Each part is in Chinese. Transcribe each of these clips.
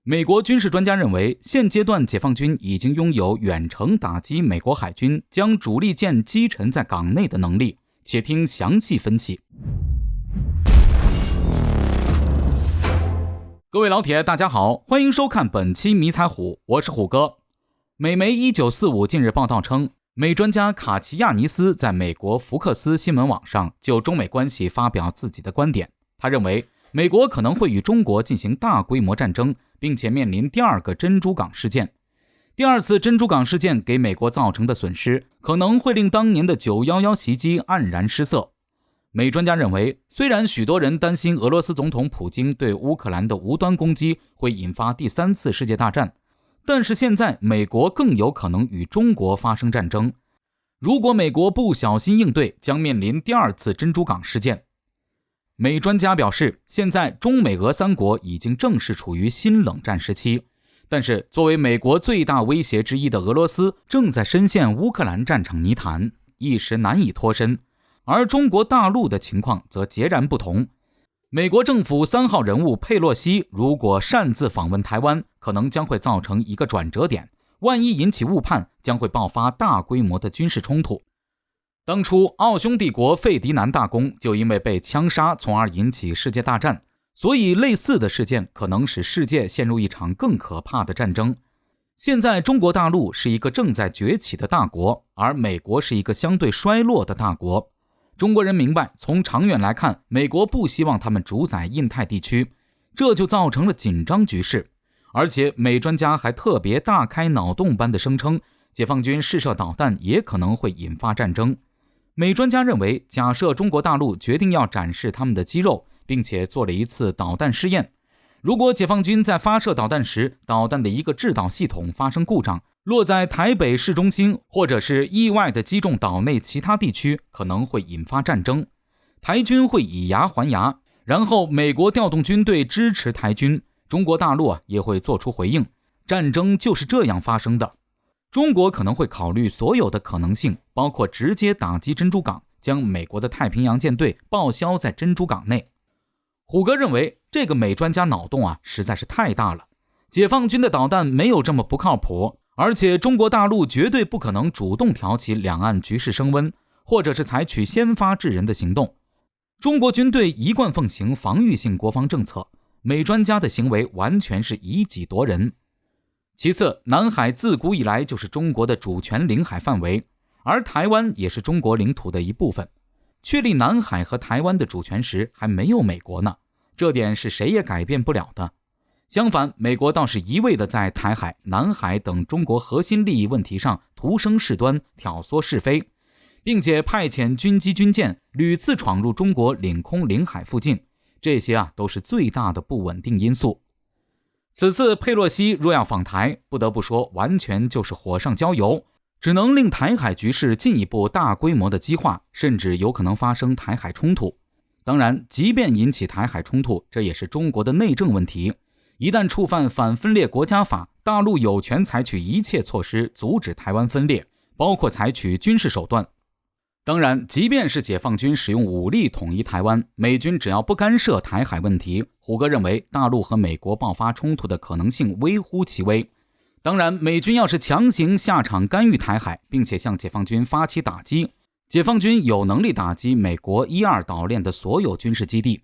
美国军事专家认为，现阶段解放军已经拥有远程打击美国海军将主力舰击沉在港内的能力。且听详细分析。各位老铁，大家好，欢迎收看本期迷彩虎，我是虎哥。美媒1945近日报道称，美专家卡奇亚尼斯在美国福克斯新闻网上就中美关系发表自己的观点。他认为，美国可能会与中国进行大规模战争，并且面临第二个珍珠港事件。第二次珍珠港事件给美国造成的损失，可能会令当年的911袭击黯然失色。美专家认为，虽然许多人担心俄罗斯总统普京对乌克兰的无端攻击会引发第三次世界大战，但是现在美国更有可能与中国发生战争。如果美国不小心应对，将面临第二次珍珠港事件。美专家表示，现在中美俄三国已经正式处于新冷战时期，但是作为美国最大威胁之一的俄罗斯正在深陷乌克兰战场泥潭，一时难以脱身。而中国大陆的情况则截然不同。美国政府3号人物佩洛西如果擅自访问台湾，可能将会造成一个转折点，万一引起误判，将会爆发大规模的军事冲突。当初奥匈帝国费迪南大公就因为被枪杀，从而引起世界大战，所以类似的事件可能使世界陷入一场更可怕的战争。现在中国大陆是一个正在崛起的大国，而美国是一个相对衰落的大国。中国人明白，从长远来看，美国不希望他们主宰印太地区，这就造成了紧张局势。而且美专家还特别大开脑洞般的声称，解放军试射导弹也可能会引发战争。美专家认为，假设中国大陆决定要展示他们的肌肉，并且做了一次导弹试验，如果解放军在发射导弹时，导弹的一个制导系统发生故障，落在台北市中心，或者是意外的击中岛内其他地区，可能会引发战争。台军会以牙还牙，然后美国调动军队支持台军，中国大陆也会做出回应。战争就是这样发生的。中国可能会考虑所有的可能性，包括直接打击珍珠港，将美国的太平洋舰队报销在珍珠港内。虎哥认为，这个美专家脑洞实在是太大了。解放军的导弹没有这么不靠谱，而且中国大陆绝对不可能主动挑起两岸局势升温，或者是采取先发制人的行动。中国军队一贯奉行防御性国防政策，美专家的行为完全是以己夺人。其次，南海自古以来就是中国的主权领海范围，而台湾也是中国领土的一部分。确立南海和台湾的主权时，还没有美国呢，这点是谁也改变不了的。相反，美国倒是一味地在台海、南海等中国核心利益问题上徒生事端、挑唆是非，并且派遣军机军舰屡次闯入中国领空领海附近，这些都是最大的不稳定因素。此次佩洛西若要访台，不得不说完全就是火上浇油，只能令台海局势进一步大规模的激化，甚至有可能发生台海冲突。当然，即便引起台海冲突，这也是中国的内政问题。一旦触犯反分裂国家法，大陆有权采取一切措施阻止台湾分裂，包括采取军事手段。当然，即便是解放军使用武力统一台湾，美军只要不干涉台海问题，虎哥认为大陆和美国爆发冲突的可能性微乎其微。当然，美军要是强行下场干预台海，并且向解放军发起打击，解放军有能力打击美国1、2岛链的所有军事基地。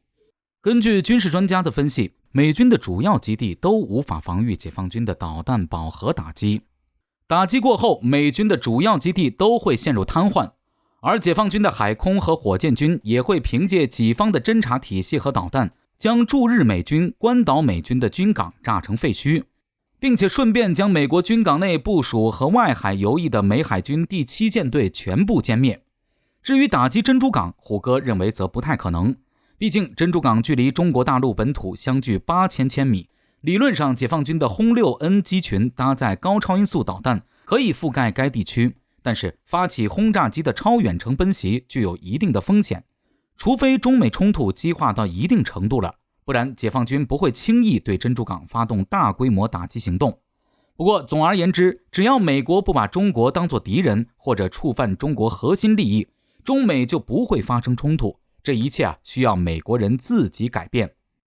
根据军事专家的分析，美军的主要基地都无法防御解放军的导弹饱和打击。打击过后，美军的主要基地都会陷入瘫痪，而解放军的海空和火箭军也会凭借己方的侦察体系和导弹，将驻日美军、关岛美军的军港炸成废墟，并且顺便将美国军港内部署和外海游弋的美海军第7舰队全部歼灭。至于打击珍珠港，虎哥认为则不太可能。毕竟珍珠港距离中国大陆本土相距8000千米，理论上解放军的轰6N 机群搭载高超音速导弹可以覆盖该地区，但是发起轰炸机的超远程奔袭具有一定的风险，除非中美冲突激化到一定程度了，不然解放军不会轻易对珍珠港发动大规模打击行动。不过总而言之，只要美国不把中国当作敌人，或者触犯中国核心利益，中美就不会发生冲突。这一切需要美国人自己改变。